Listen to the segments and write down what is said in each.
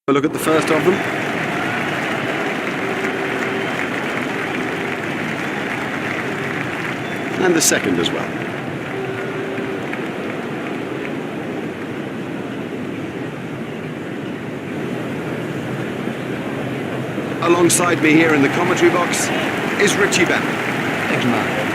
A look at the first of them. And the second as well. Alongside me here in the commentary box is Richie Ben. Thanks, Mark.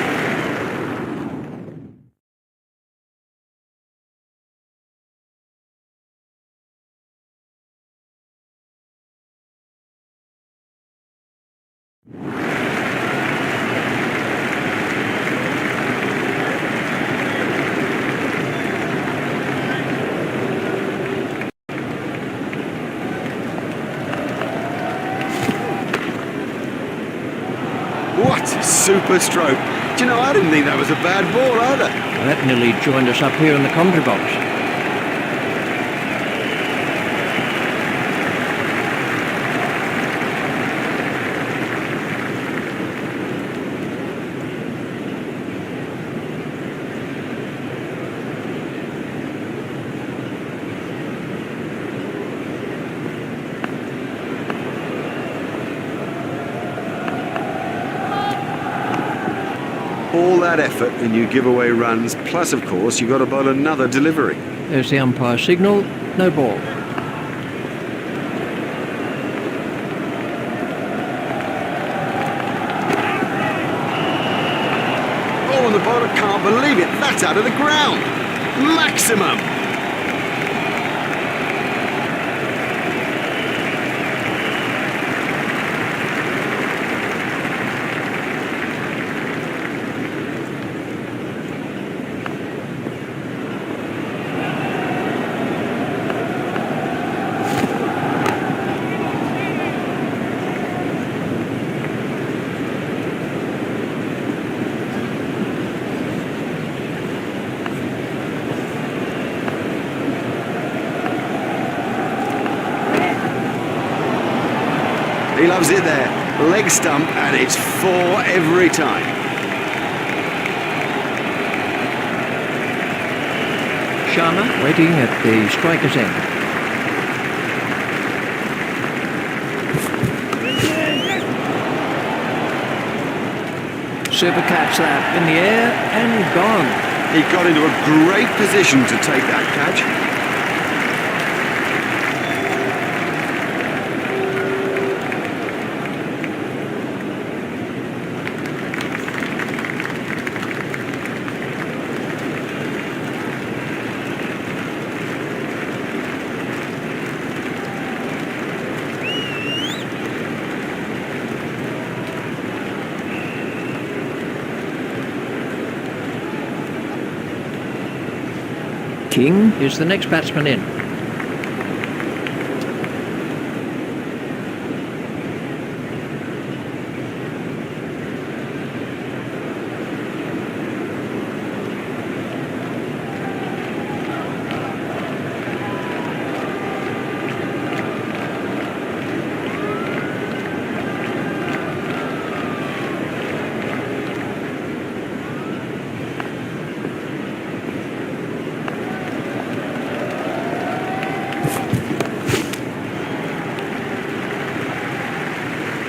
What a super stroke. Do you know, I didn't think that was a bad ball either. Well, that nearly joined us up here in the commentary box. All that effort and you give away runs, plus of course you've got to bowl another delivery. There's the umpire signal, no ball. Oh, and the bowler can't believe it, that's out of the ground. Maximum. He loves it there. Leg stump, and it's 4 every time. Sharma waiting at the striker's end. Super catch that in the air and gone. He got into a great position to take that catch. King is the next batsman in.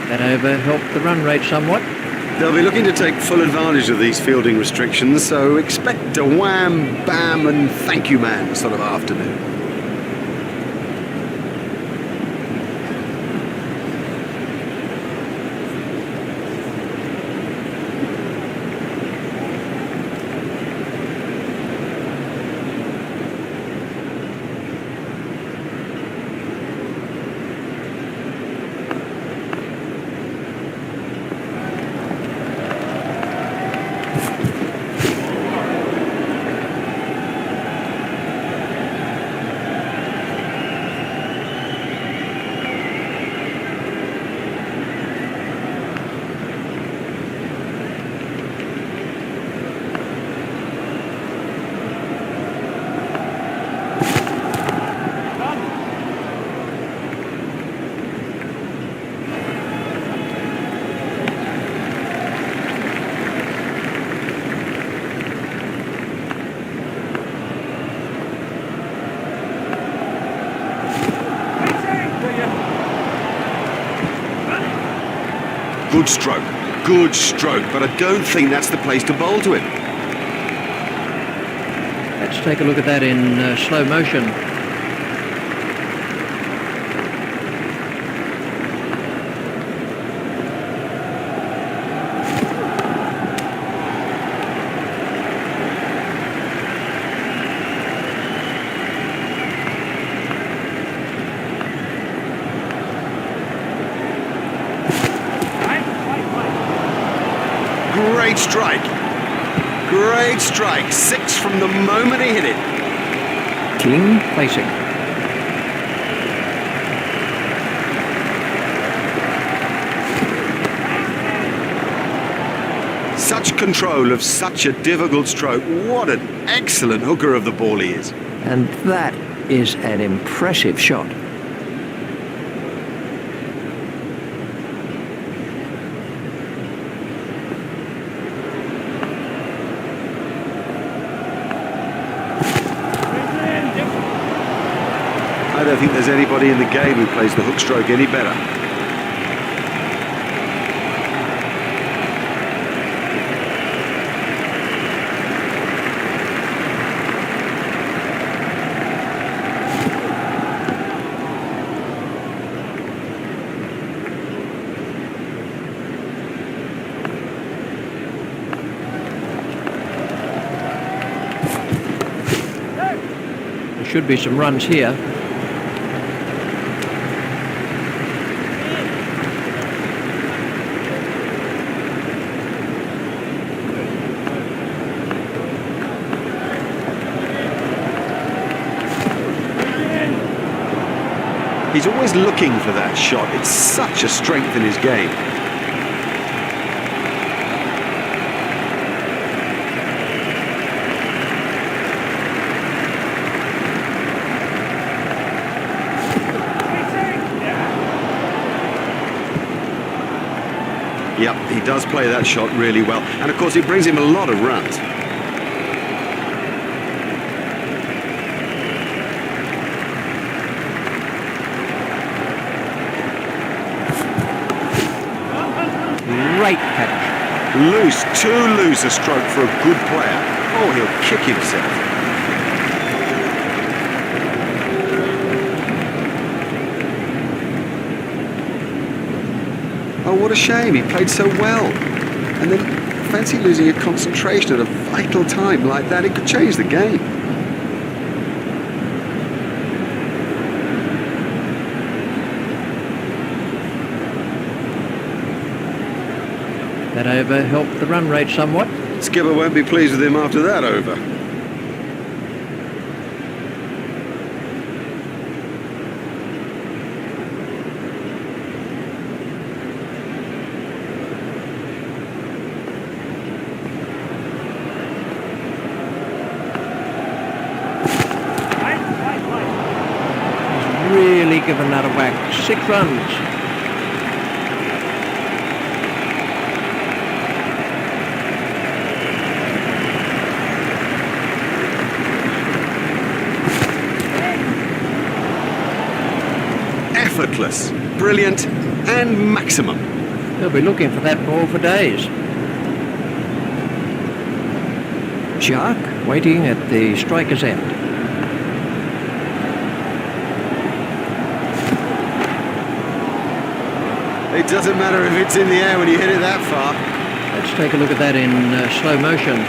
That over helped the run rate somewhat. They'll be looking to take full advantage of these fielding restrictions, so expect a wham, bam and thank you man sort of afternoon. Good stroke, but I don't think that's the place to bowl to him. Let's take a look at that in slow motion. Great strike. 6 from the moment he hit it. King placing. Such control of such a difficult stroke. What an excellent hooker of the ball he is. And that is an impressive shot. I don't think there's anybody in the game who plays the hook stroke any better. There should be some runs here. He's always looking for that shot. It's such a strength in his game. Yep, he does play that shot really well. And of course, it brings him a lot of runs. Great catch. Loose, too loose a stroke for a good player. Oh, he'll kick himself. Oh, what a shame. He played so well. And then fancy losing a concentration at a vital time like that. It could change the game. That over helped the run rate somewhat. Skipper won't be pleased with him after that over. He's really given that a whack. 6 runs. Effortless, brilliant, and maximum. He'll be looking for that ball for days. Shark waiting at the striker's end. It doesn't matter if it's in the air when you hit it that far. Let's take a look at that in slow motion.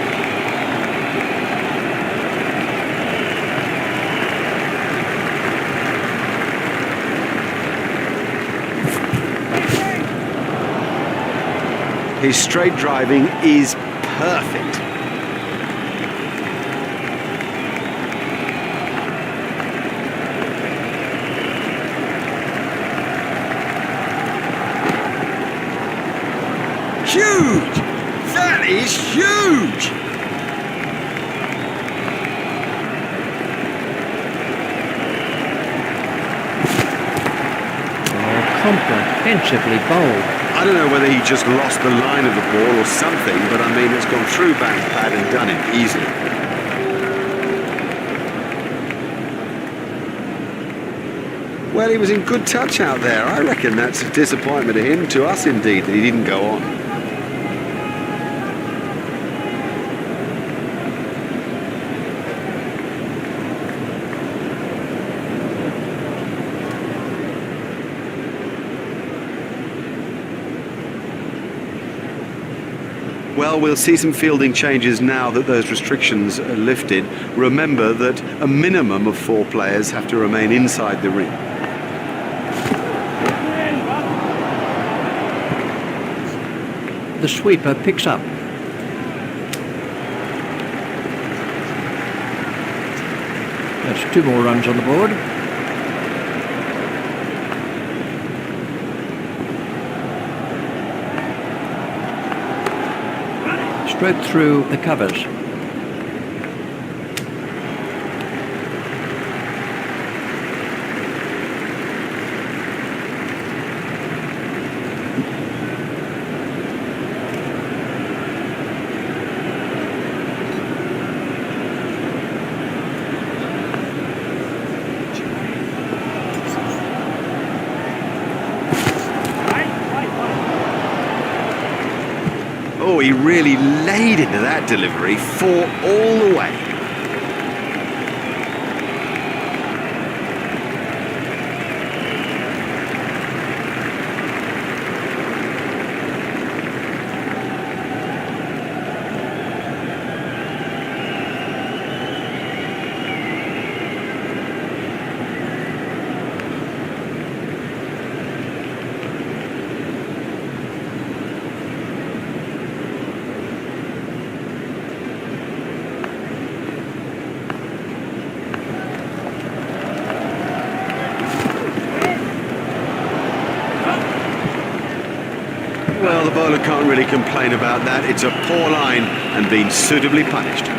His straight driving is perfect. Huge! That is huge! Oh, comprehensively bowled. I don't know whether he just lost the line of the ball or something, but I mean, it's gone through back pad and done it easily. Well, he was in good touch out there. I reckon that's a disappointment to him, to us indeed, that he didn't go on. Well, we'll see some fielding changes now that those restrictions are lifted. Remember that a minimum of 4 players have to remain inside the ring. The sweeper picks up. That's 2 more runs on the board. Straight through the covers. Oh, he really laid into that delivery, 4 all the way. Well, the bowler can't really complain about that. It's a poor line and been suitably punished.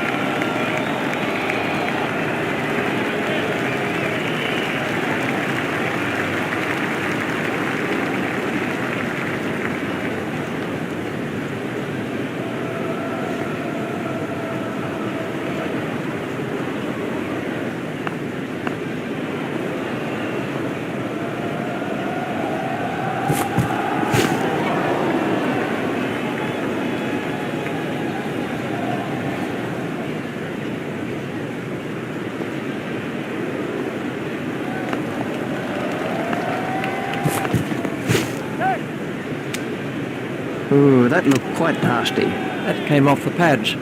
Ooh, that looked quite nasty. That came off the pads.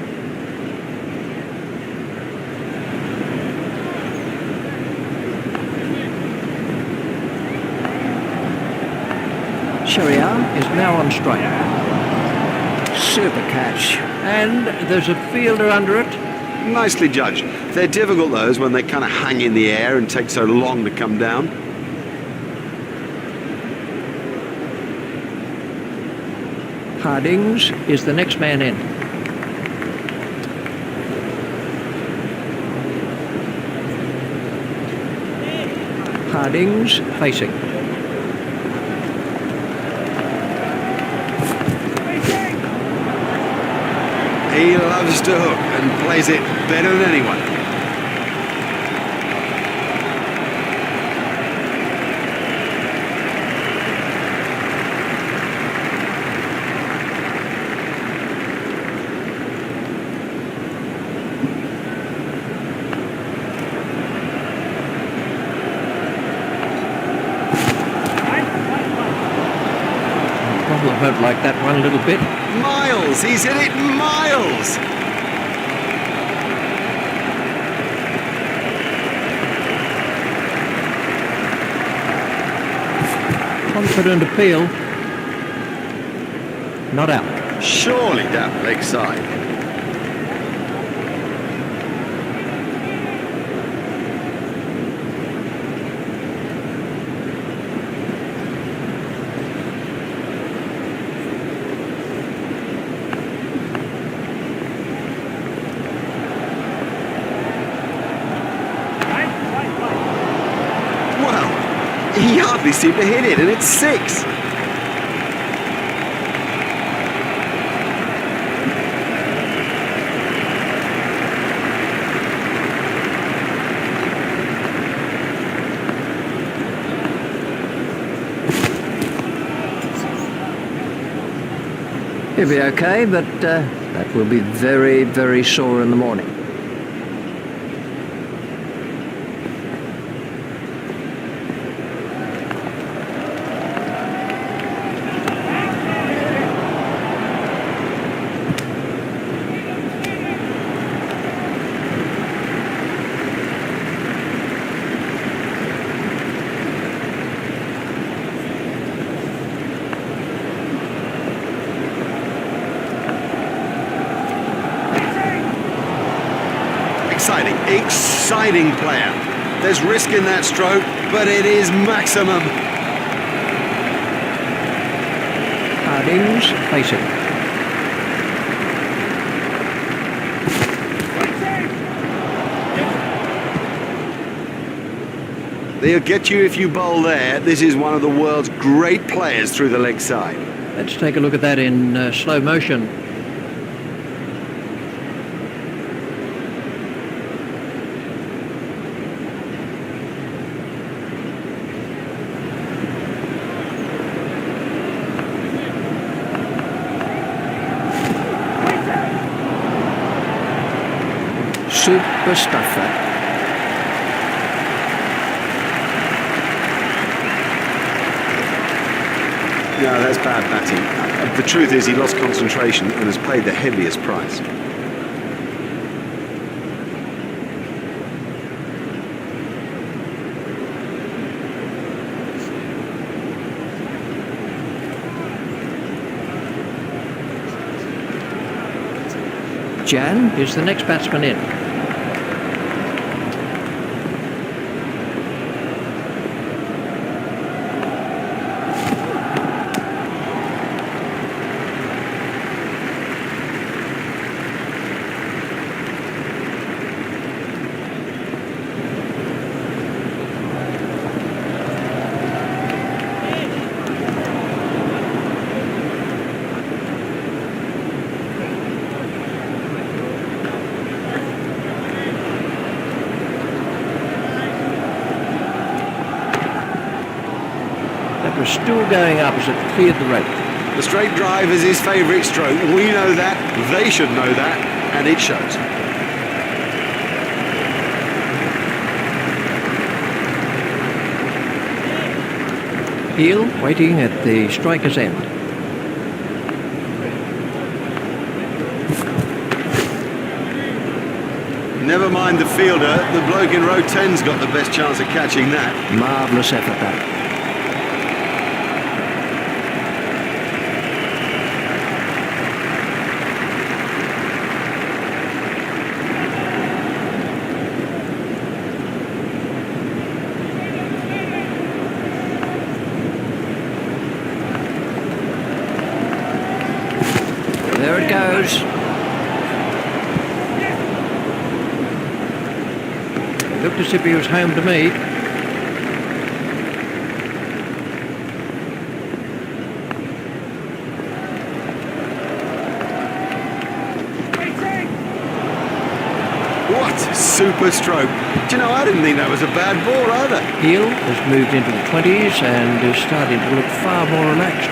Shariar is now on strike. Super catch. And there's a fielder under it. Nicely judged. They're difficult, those, when they kind of hang in the air and take so long to come down. Hardings is the next man in. Hardings facing. He loves to hook and plays it better than anyone. I don't like that one a little bit. Miles, he's hit it miles. Confident appeal. Not out. Surely down leg side. He hardly seemed to hit it, and it's 6. He'll be okay, but that will be very, very sore in the morning. Exciting player. There's risk in that stroke, but it is maximum. Hardings facing. They'll get you if you bowl there. This is one of the world's great players through the leg side. Let's take a look at that in slow motion. Super stuff that. No, that's bad batting. The truth is he lost concentration and has paid the heaviest price. Jan is the next batsman in. Was still going up as it cleared the rope. The straight drive is his favourite stroke. We know that, they should know that, and it shows. Heel waiting at the striker's end. Never mind the fielder, the bloke in row 10's got the best chance of catching that. Marvellous effort that. There it goes. Looked as if he was home to me. What a super stroke. Do you know, I didn't think that was a bad ball either. Heel has moved into the 20s and is starting to look far more relaxed.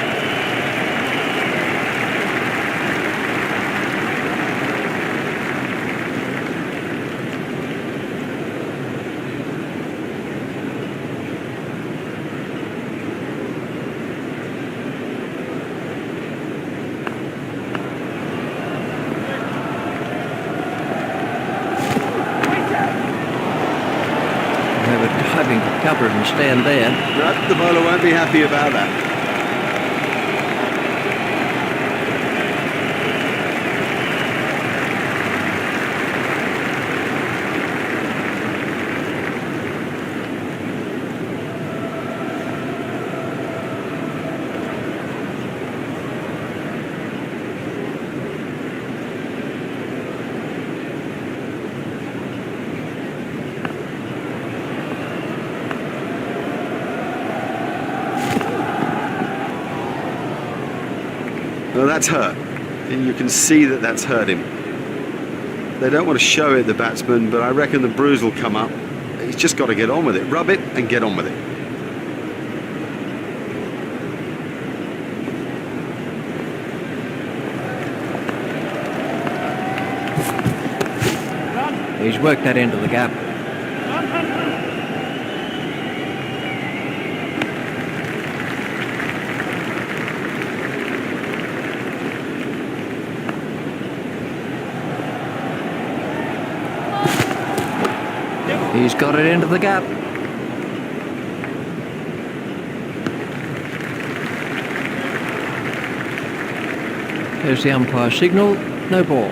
Diving to cover and stand there. No, the bowler won't be happy about that. Well, that's hurt. And you can see that that's hurt him. They don't want to show it, the batsman, but I reckon the bruise will come up. He's just got to get on with it. Rub it and get on with it. He's worked that into the gap. He's got it into the gap. There's the umpire signal, no ball.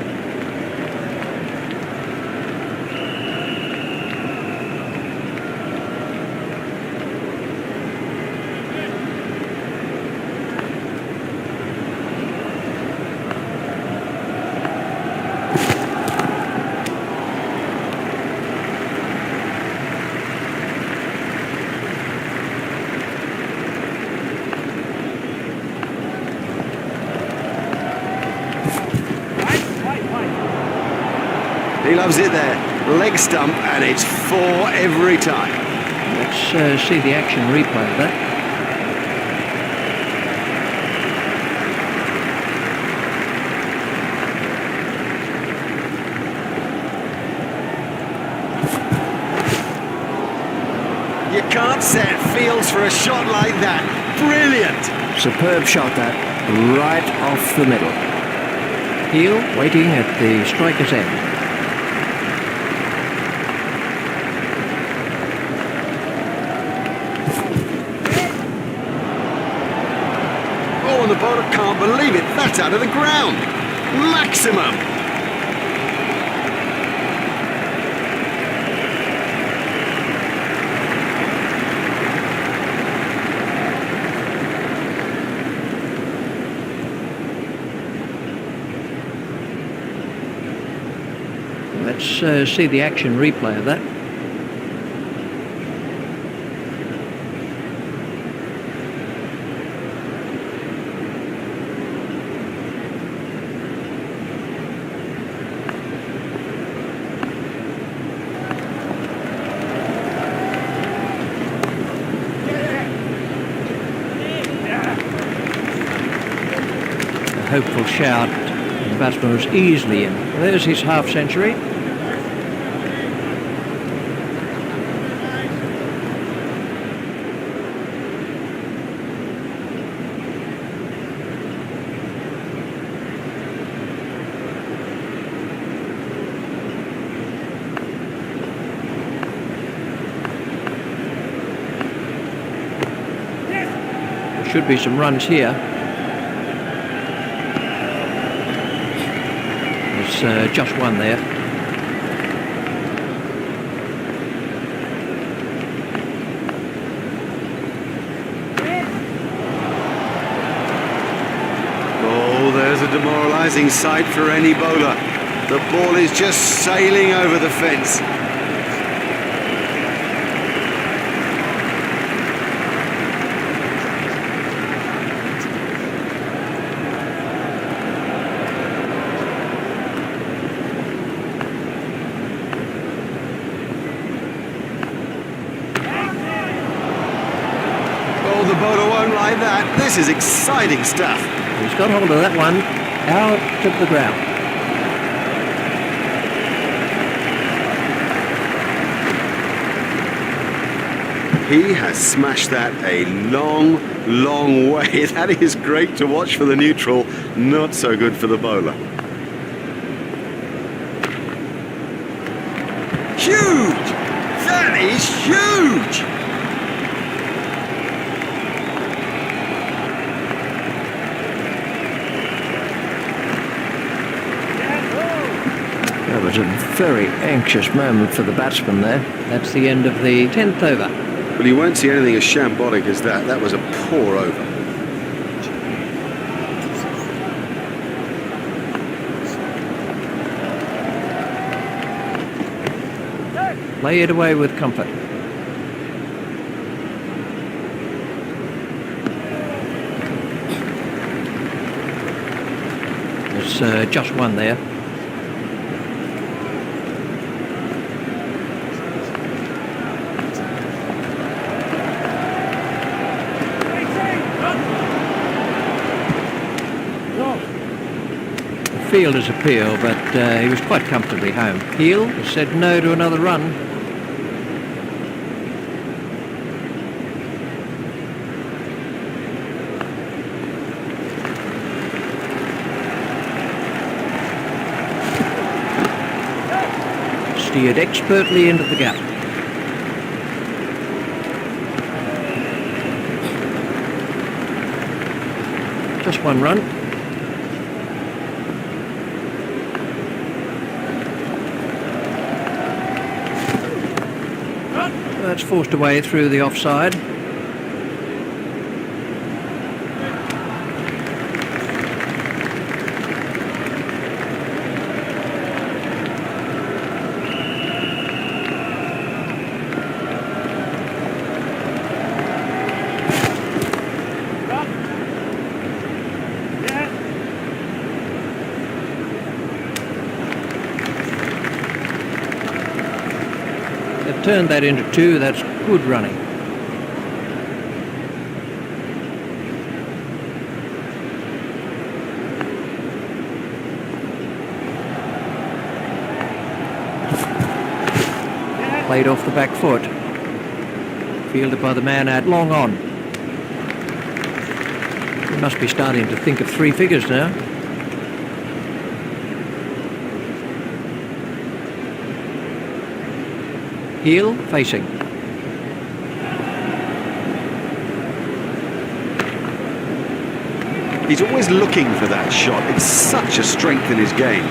He loves it there. Leg stump, and it's 4 every time. Let's see the action replay of that. You can't set fields for a shot like that. Brilliant. Superb shot that, right off the middle. Heel waiting at the striker's end. Oh, and the bowler can't believe it. That's out of the ground. Maximum. Let's see the action replay of that. A hopeful shout. The batsman was easily in. There's his half century. Should be some runs here. There's just one there. Oh, there's a demoralising sight for any bowler. The ball is just sailing over the fence. Oh, the bowler won't like that. This is exciting stuff. He's got hold of that one, out of the ground. He has smashed that a long, long way. That is great to watch for the neutral, not so good for the bowler. Huge! That is huge! That was a very anxious moment for the batsman there. That's the end of the 10th over. Well, you won't see anything as shambolic as that. That was a poor over. Play it away with comfort. There's just one there. fielder's appeal, but he was quite comfortably home. Heel has said no to another run. Steered expertly into the gap. Just one run. That's forced away through the offside. Turned that into 2, that's good running. Played off the back foot. Fielded by the man at long on. He must be starting to think of 3 figures now. Heel facing. He's always looking for that shot. It's such a strength in his game.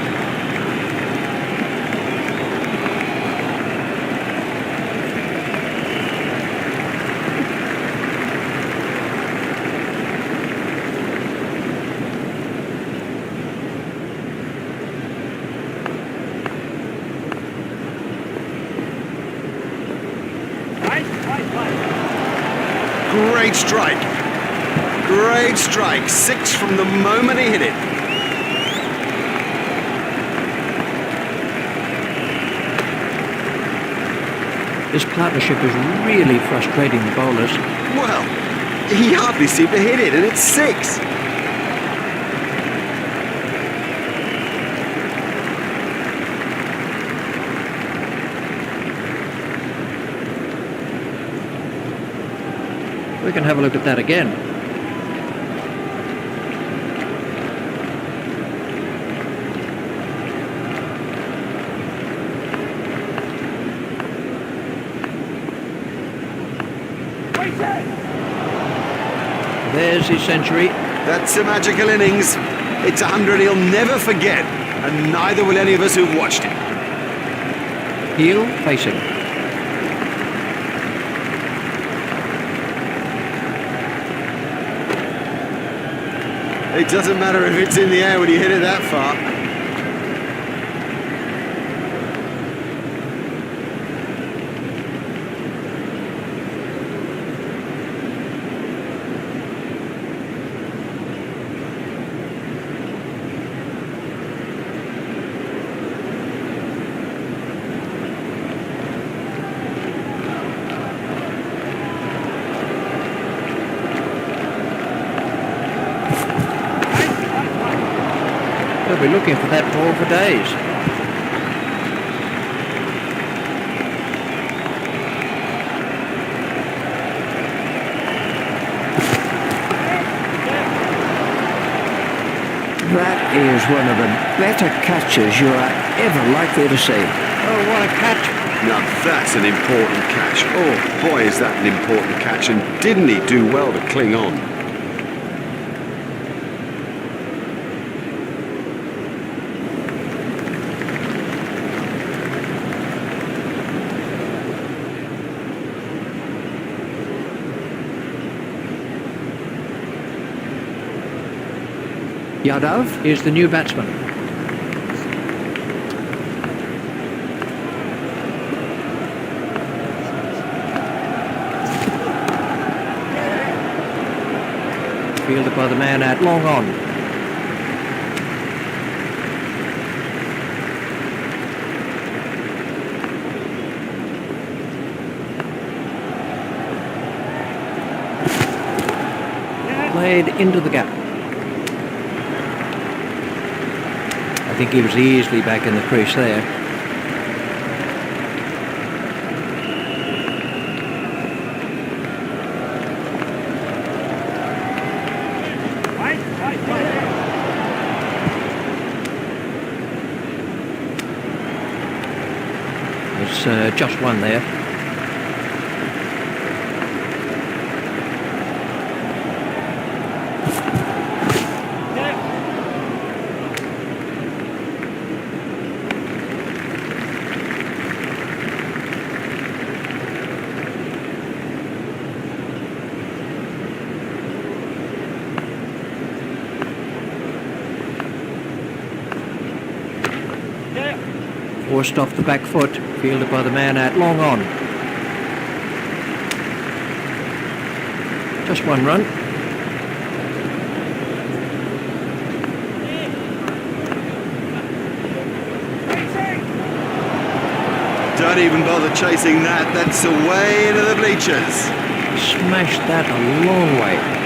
Great strike. Great strike. 6 from the moment he hit it. This partnership is really frustrating the bowlers. Well, he hardly seemed to hit it, and it's 6. We can have a look at that again. There's his century. That's a magical innings. It's 100 he'll never forget, and neither will any of us who've watched it. Heel facing. It doesn't matter if it's in the air when you hit it that far. They'll be looking for that ball for days. That is one of the better catches you are ever likely to see. Oh, what a catch. Now that's an important catch. Oh boy, is that an important catch, and didn't he do well to cling on? Yadav is the new batsman. Fielded by the man at long on. Played into the gap. think he was easily back in the crease there. There's just one there. Forced off the back foot, fielded by the man out long on. Just one run. Don't even bother chasing that. That's away into the bleachers. Smashed that a long way.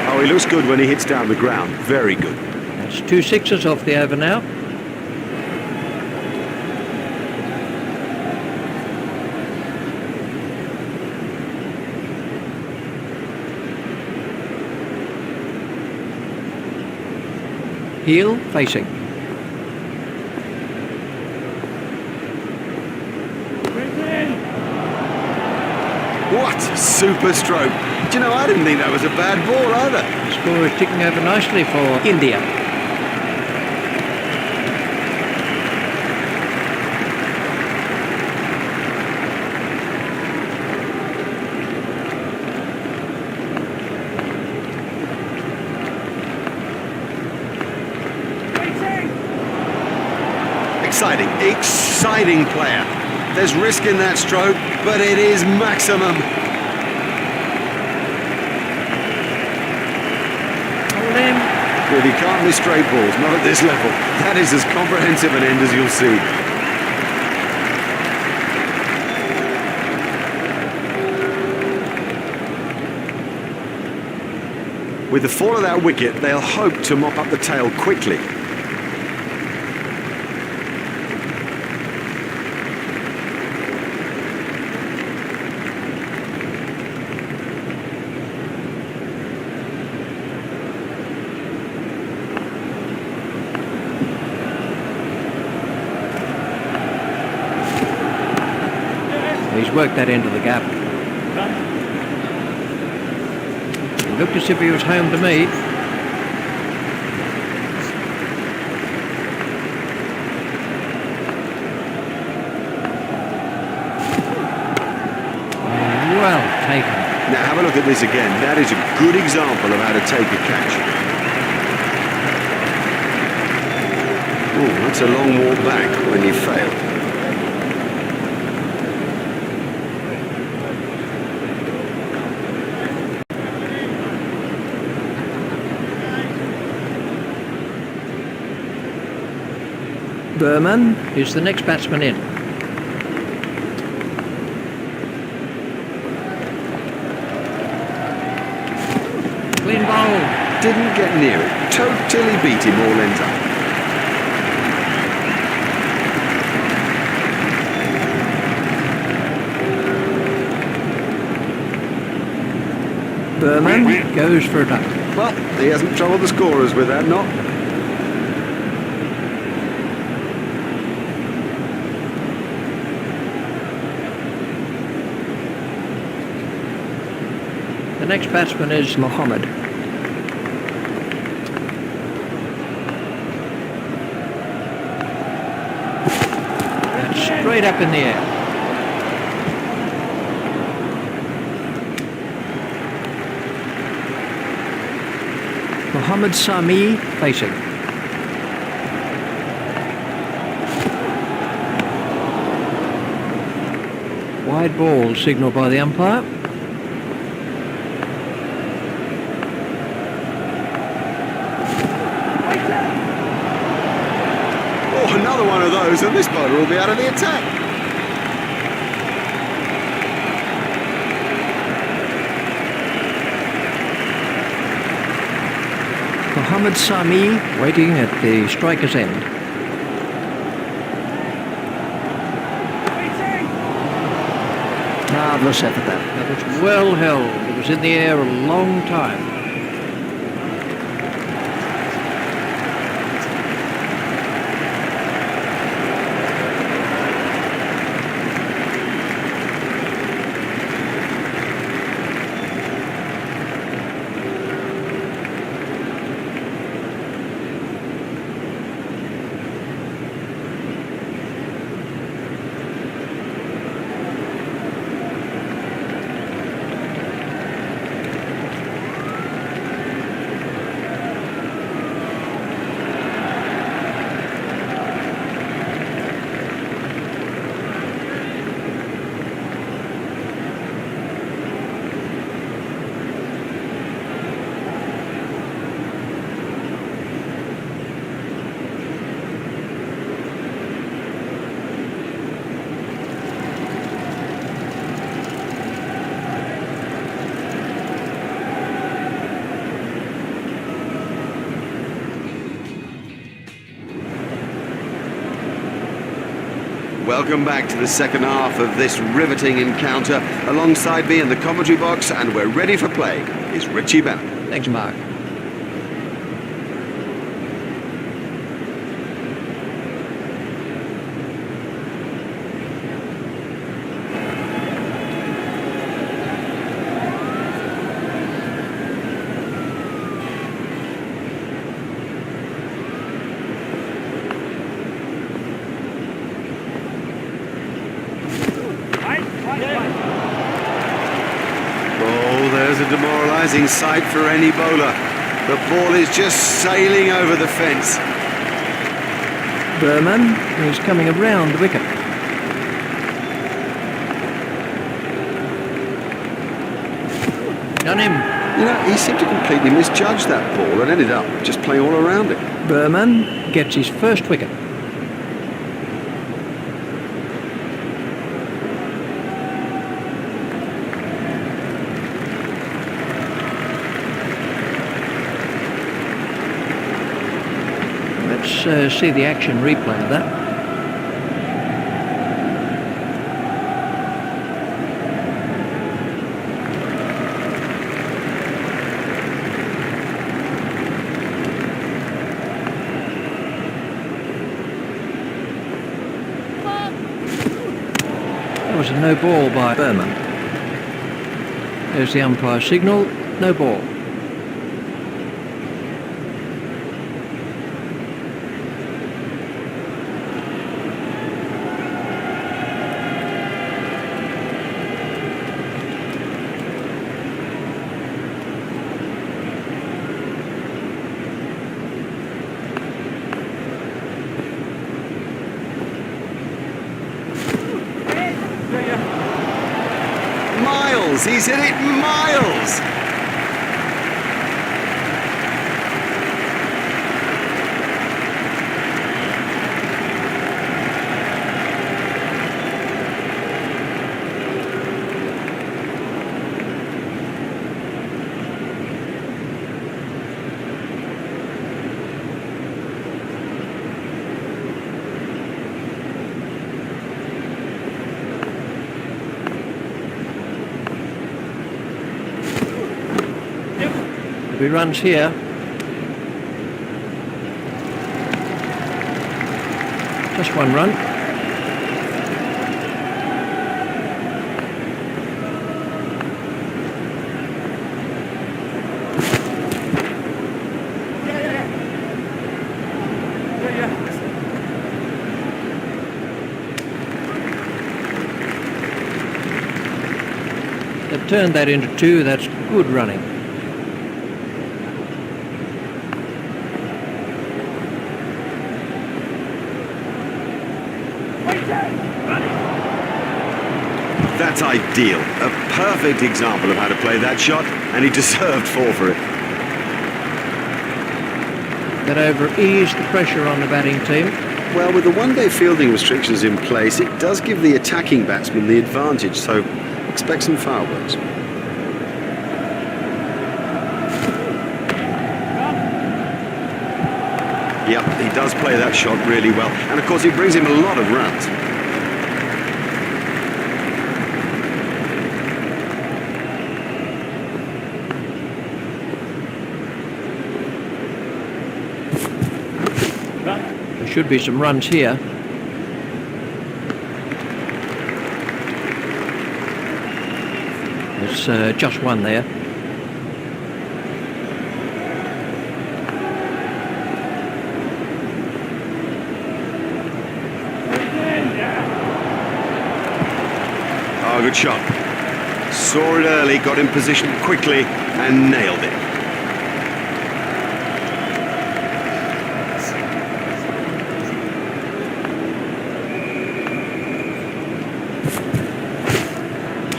Oh, he looks good when he hits down the ground. Very good. That's 2 sixes off the over now. Heel facing. What a super stroke. Do you know, I didn't think that was a bad ball either. The score is ticking over nicely for India. Exciting player. There's risk in that stroke, but it is maximum. Hold him. Well, you can't miss straight balls, not at this level. That is as comprehensive an end as you'll see. With the fall of that wicket, they'll hope to mop up the tail quickly. He's worked that into the gap. It looked as if he was home to me. Well taken. Now have a look at this again. That is a good example of how to take a catch. Oh, that's a long walk back when you fail. Berman is the next batsman in. Clean bowl. Didn't get near it. Totally beat him all ends up. Berman goes for a duck. Well, he hasn't troubled the scorers with that, not. The next batsman is Mohammed. That's straight up in the air. Mohammed Sami facing. Wide ball signalled by the umpire. Another one of those, and this bowler will be out of the attack. Mohammed Sami. Waiting at the striker's end. Marvellous effort that. That was well held. It was in the air a long time. Welcome back to the second half of this riveting encounter. Alongside me in the commentary box, and we're ready for play, is Richie Bennett. Thanks, Mark. Oh, there's a demoralising sight for any bowler. The ball is just sailing over the fence. Berman is coming around the wicket. Done him. You know, he seemed to completely misjudge that ball and ended up just playing all around it. Berman gets his first wicket. Let's see the action replay of that. That was a no ball by Berman. There's the umpire signal, no ball. Miles, he's hit it miles. If he runs here, just one run. They've turned that into two. That's good running. That's ideal. A perfect example of how to play that shot, and he deserved four for it. That over eased the pressure on the batting team. Well, with the one-day fielding restrictions in place, it does give the attacking batsman the advantage, so expect some fireworks. Yep, he does play that shot really well. And of course, it brings him a lot of runs. There should be some runs here. There's just one there. Oh, good shot. Saw it early, got in position quickly and nailed it.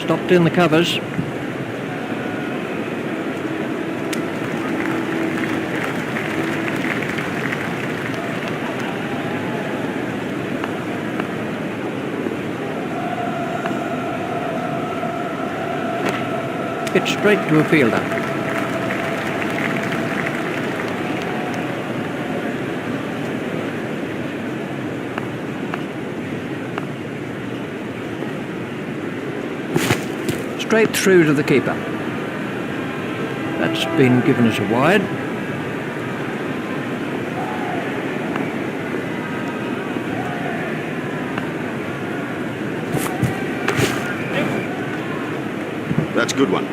Stopped in the covers. Hit straight to a fielder. Straight through to the keeper. That's been given as a wide. That's a good one.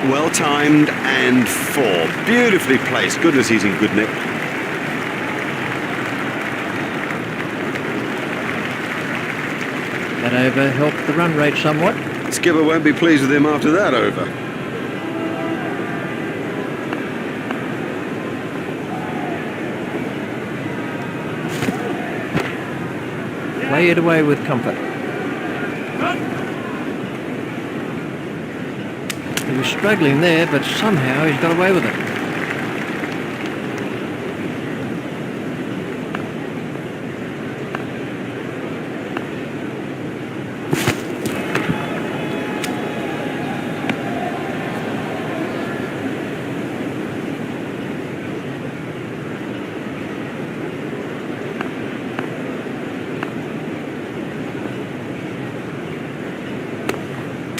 Well timed and four. Beautifully placed. Goodness, he's in good nick. That over helped the run rate somewhat. Skipper won't be pleased with him after that over. Play it away with comfort. He was struggling there, but somehow he's got away with it.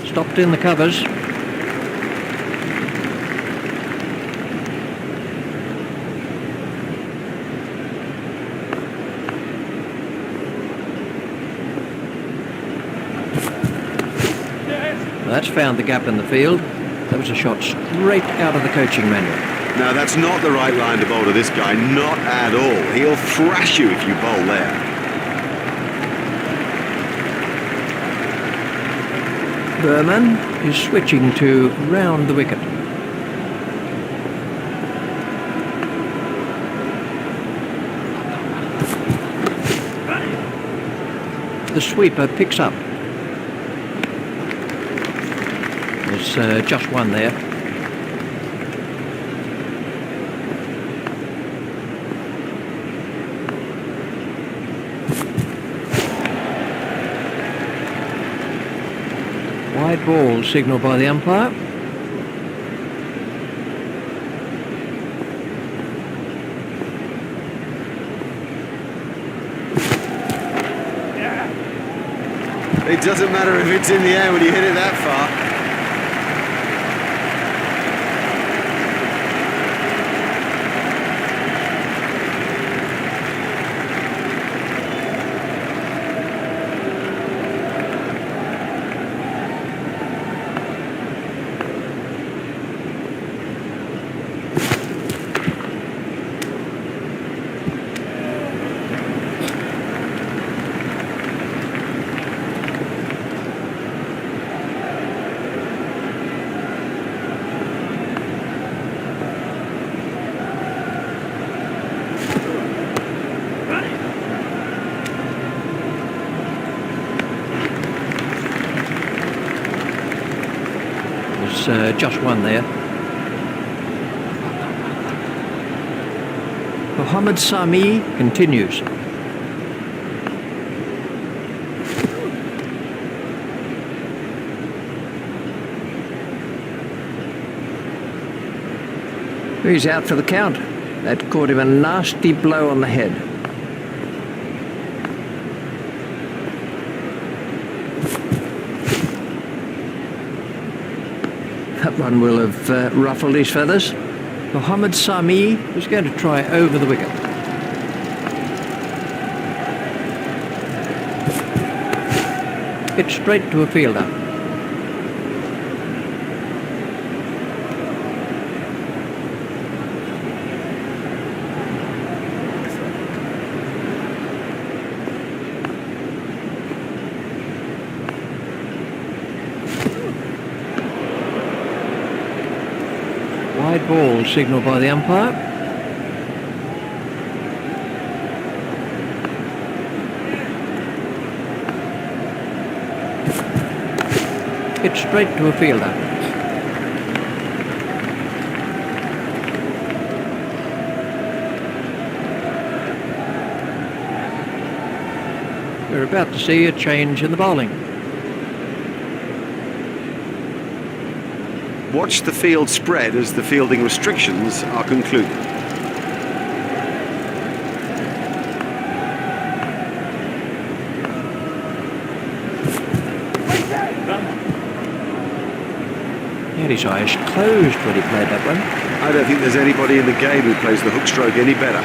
Stopped in the covers. That's found the gap in the field. That was a shot straight out of the coaching manual. Now, that's not the right line to bowl to this guy, not at all. He'll thrash you if you bowl there. Berman is switching to round the wicket. The sweeper picks up. There's just one there. Wide ball signalled by the umpire. It doesn't matter if it's in the air when you hit it that far. Just one there. Mohammad Sami continues. He's out for the count. That caught him a nasty blow on the head. That one will have ruffled his feathers. Mohammed Sami was going to try over the wicket. Hit straight to a fielder. Wide ball signalled by the umpire. Hit straight to a fielder. We're about to see a change in the bowling. Watch the field spread as the fielding restrictions are concluded. He had his eyes closed when he played that one. I don't think there's anybody in the game who plays the hook stroke any better.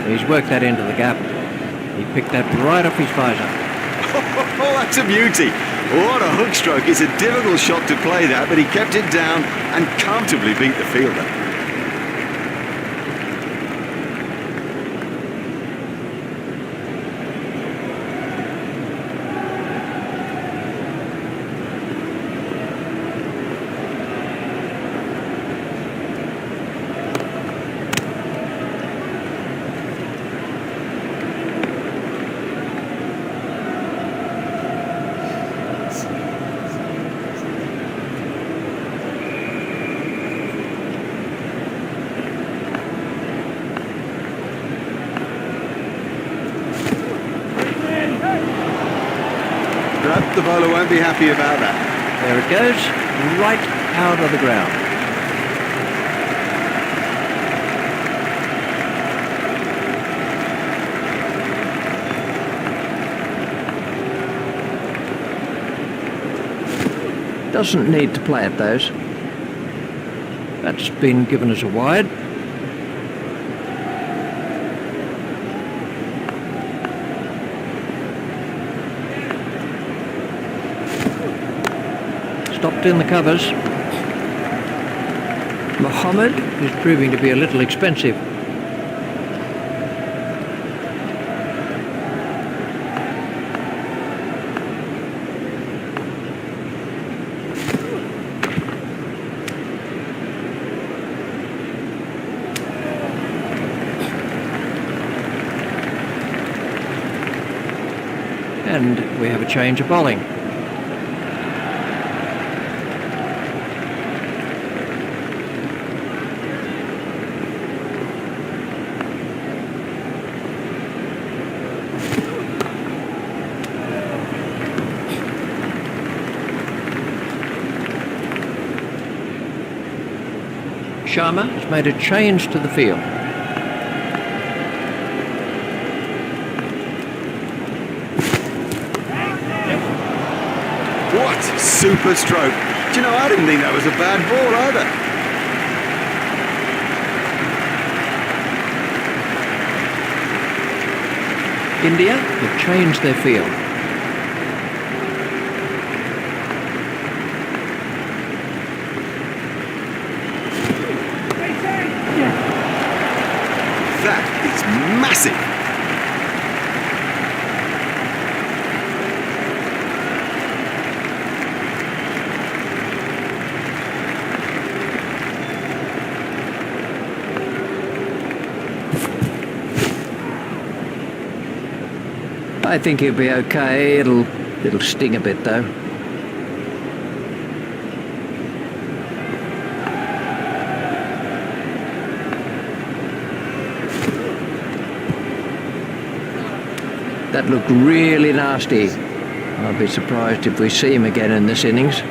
He's worked that into the gap. He picked that right off his visor. Oh, that's a beauty. What a hook stroke. It's a difficult shot to play that, but he kept it down and comfortably beat the fielder. The bowler won't be happy about that. There it goes, right out of the ground. Doesn't need to play it, those. That's been given as a wide. Stopped in the covers. Mohammed is proving to be a little expensive. And we have a change of bowling. Sharma has made a change to the field. What a super stroke. Do you know, I didn't think that was a bad ball either. India have changed their field. That is massive. I think he'll be okay. It'll sting a bit though. That looked really nasty. I'd be surprised if we see him again in this innings.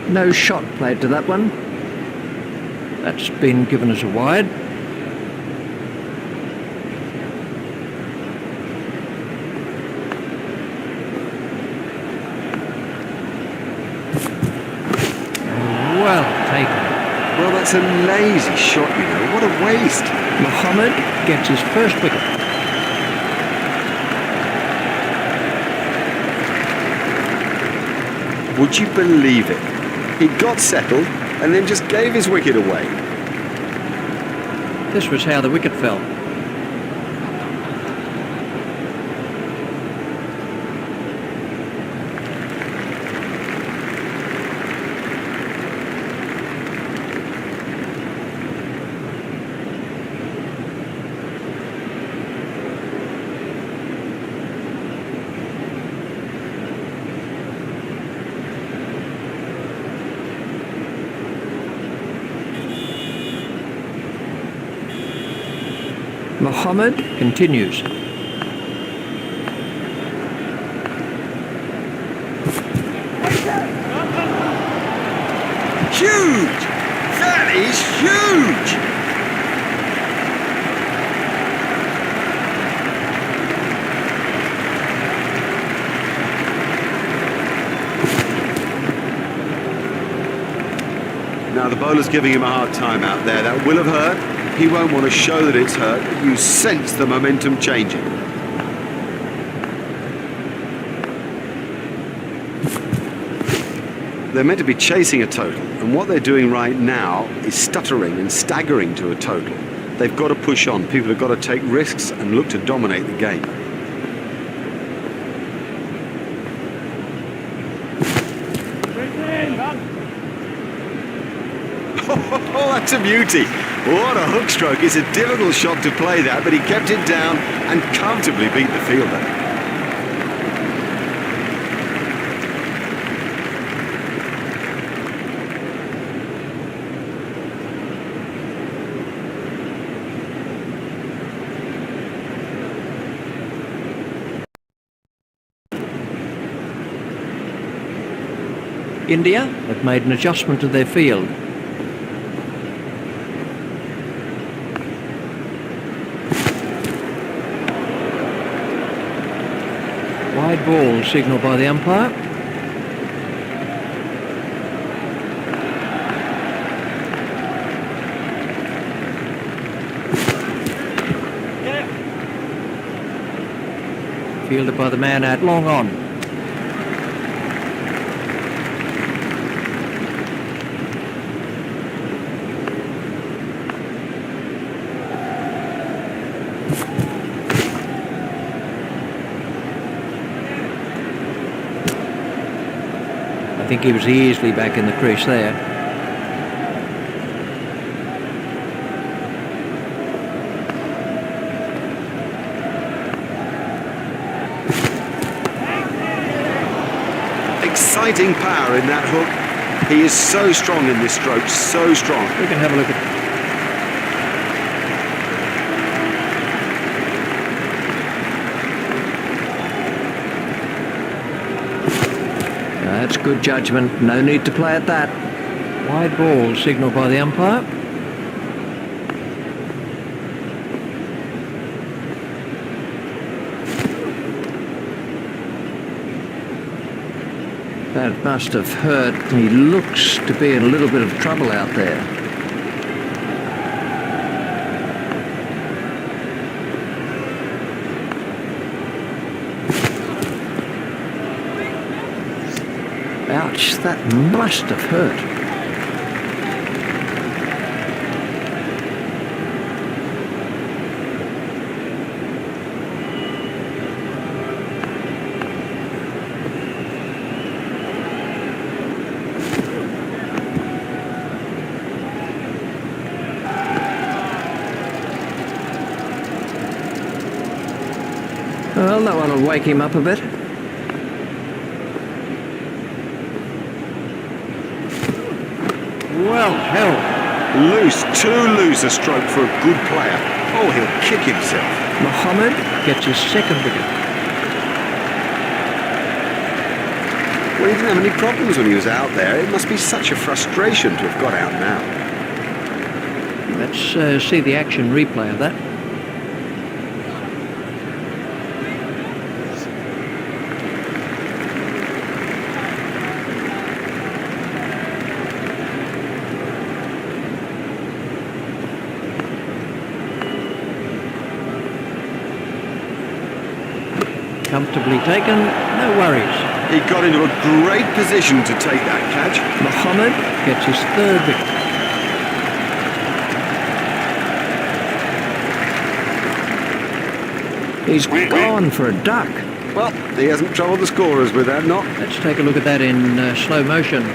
No shot played to that one. That's been given as a wide. Well taken. Well, that's a lazy shot, you know. What a waste. Mohammed gets his first wicket. Would you believe it? He got settled and then just gave his wicket away. This was how the wicket fell. Mohammed continues. Huge! That is huge! Now the bowler's giving him a hard time out there. That will have hurt. He won't want to show that it's hurt, but you sense the momentum changing. They're meant to be chasing a total, and what they're doing right now is stuttering and staggering to a total. They've got to push on. People have got to take risks and look to dominate the game. Oh, that's a beauty. What a hook stroke. It's a difficult shot to play that, but he kept it down and comfortably beat the fielder. India have made an adjustment to their field. Wide ball signalled by the umpire. Fielded by the man out long on. I think he was easily back in the crease there. Exciting power in that hook. He is so strong in this stroke, so strong. We can have a look at That's good judgment. No need to play at that. Wide ball signalled by the umpire. That must have hurt. He looks to be in a little bit of trouble out there. Ouch, that must have hurt. Well, that one will wake him up a bit. Well, hell. Loose, too loose a stroke for a good player. Oh, he'll kick himself. Mohammed gets his second wicket. Well, he didn't have any problems when he was out there. It must be such a frustration to have got out now. Let's see the action replay of that. Comfortably taken, no worries. He got into a great position to take that catch. Mohammed gets his third wicket. He's gone for a duck. Well, he hasn't troubled the scorers with that, not. Let's take a look at that in slow motion.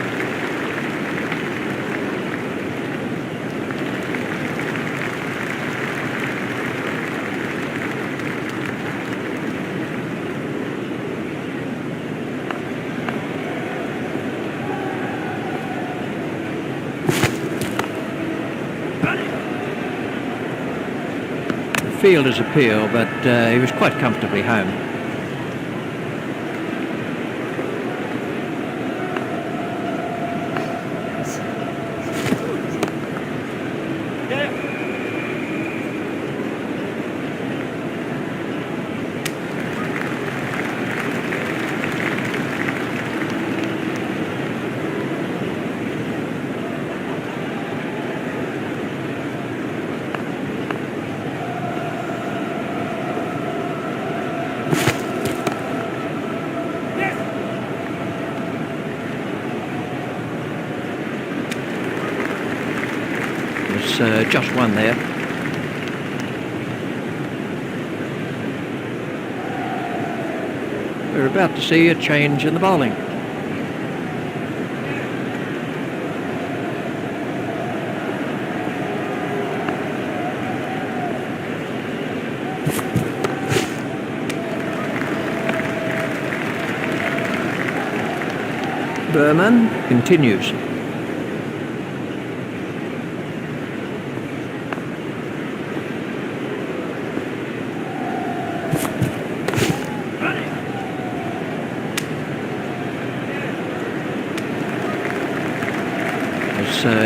Fielder's appeal, but he was quite comfortably home. Just one there. We're about to see a change in the bowling. Berman continues.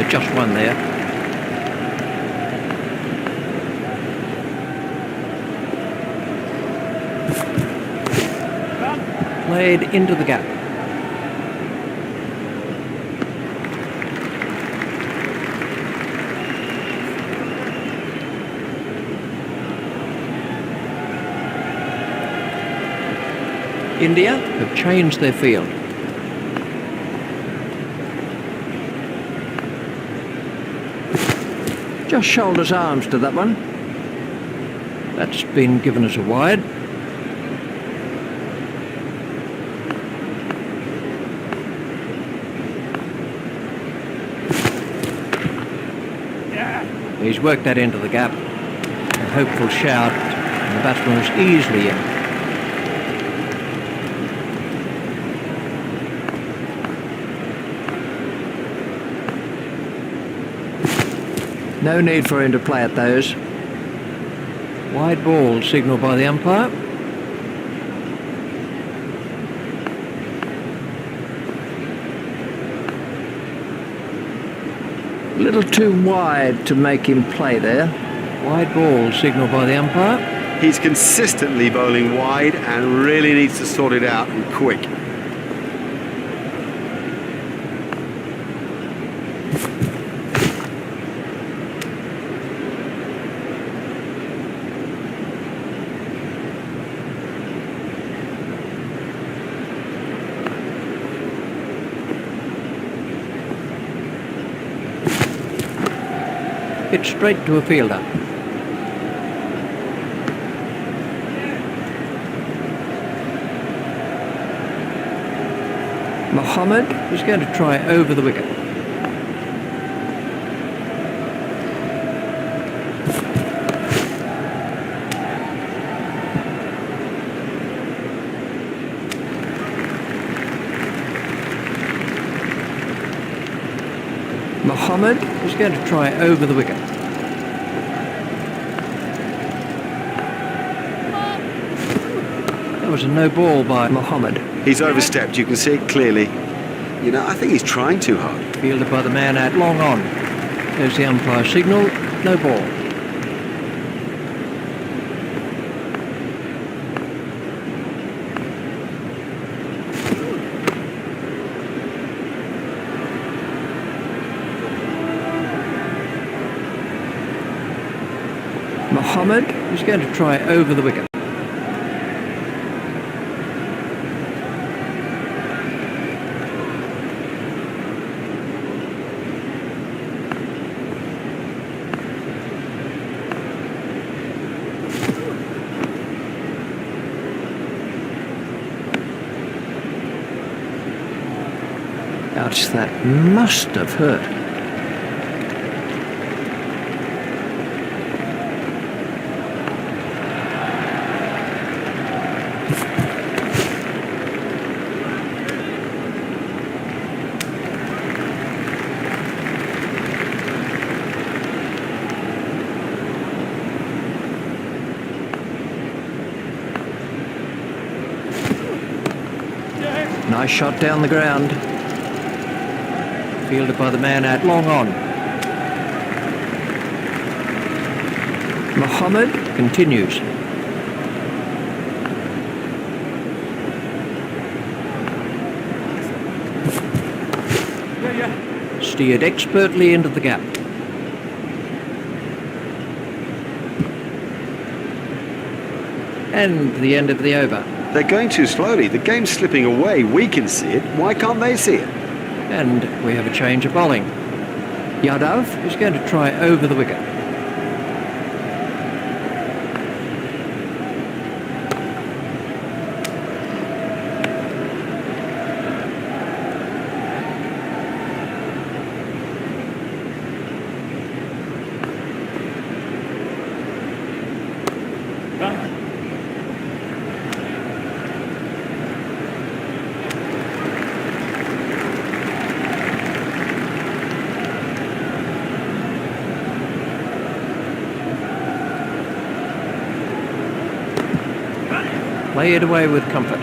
Just one there. Played into the gap. India have changed their field. Just shoulders arms to that one. That's been given as a wide. He's worked that into the gap. A hopeful shout, and the batsman was easily in. No need for him to play at those. Wide ball signalled by the umpire. A little too wide to make him play there. Wide ball signalled by the umpire. He's consistently bowling wide and really needs to sort it out and quick. It's straight to a fielder. Mohammed is going to try over the wicket. Mohammed is going to try over the wicket. That was a no ball by Mohammed. He's overstepped, you can see it clearly. You know, I think he's trying too hard. Fielded by the man out long on. There's the umpire signal, no ball. Mohammed is going to try over the wicket. Ouch, that must have hurt. Nice shot down the ground. Fielded by the man out long on. Mohammed continues. Steered expertly into the gap. And the end of the over. They're going too slowly. The game's slipping away. We can see it. Why can't they see it? And we have a change of bowling. Yadav is going to try over the wicket. Play it away with comfort.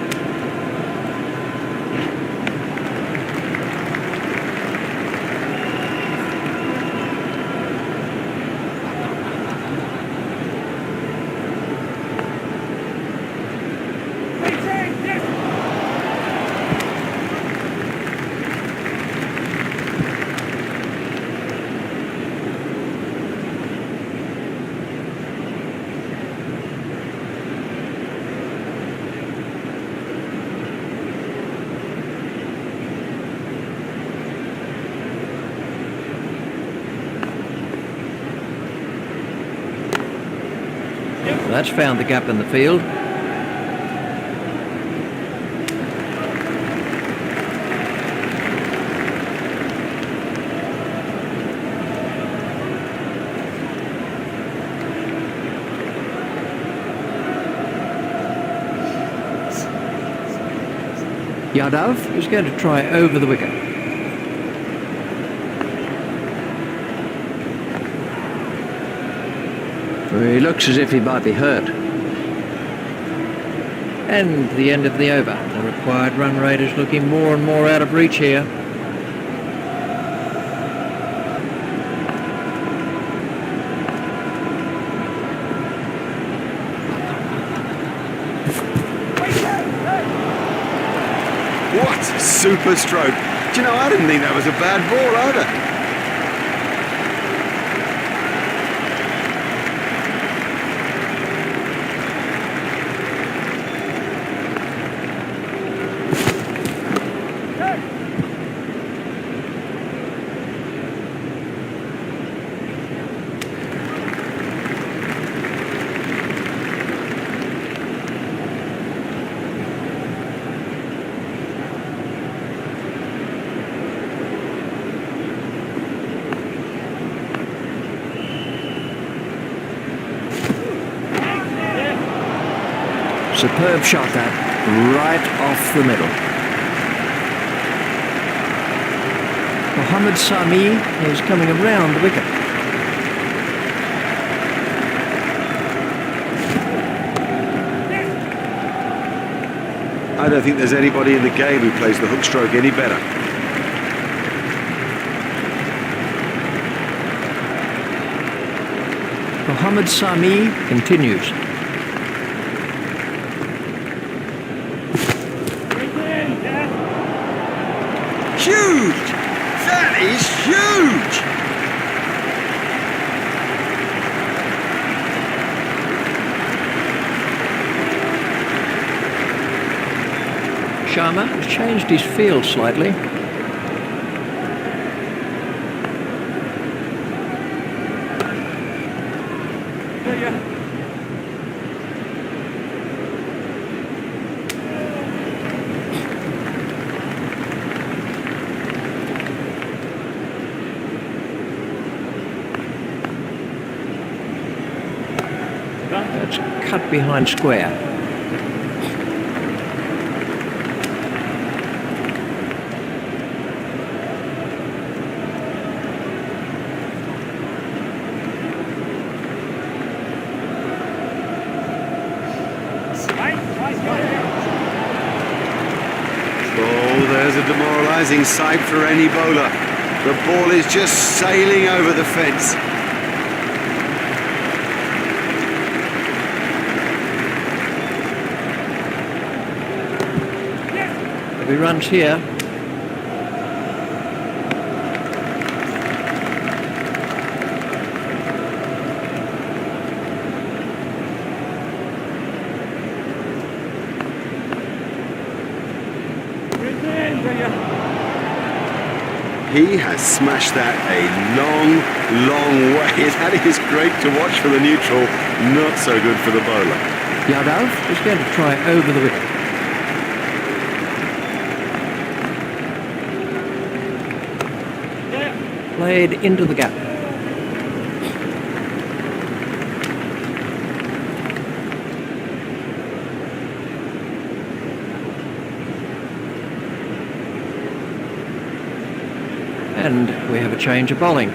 That's found the gap in the field. Yadav is going to try over the wicket. He looks as if he might be hurt. And the end of the over. The required run rate is looking more and more out of reach here. What a super stroke. Do you know, I didn't think that was a bad ball either. Superb shot that, right off the middle. Mohammed Sami is coming around the wicket. I don't think there's anybody in the game who plays the hook stroke any better. Mohammed Sami continues. Huge! That is huge! Sharma has changed his field slightly. That's cut behind square. Oh, there's a demoralising sight for any bowler. The ball is just sailing over the fence. If he runs here, He has smashed that a long, long way. That is great to watch for the neutral, not so good for the bowler. Yadav is going to try over the wicket. Played into the gap. And we have a change of bowling.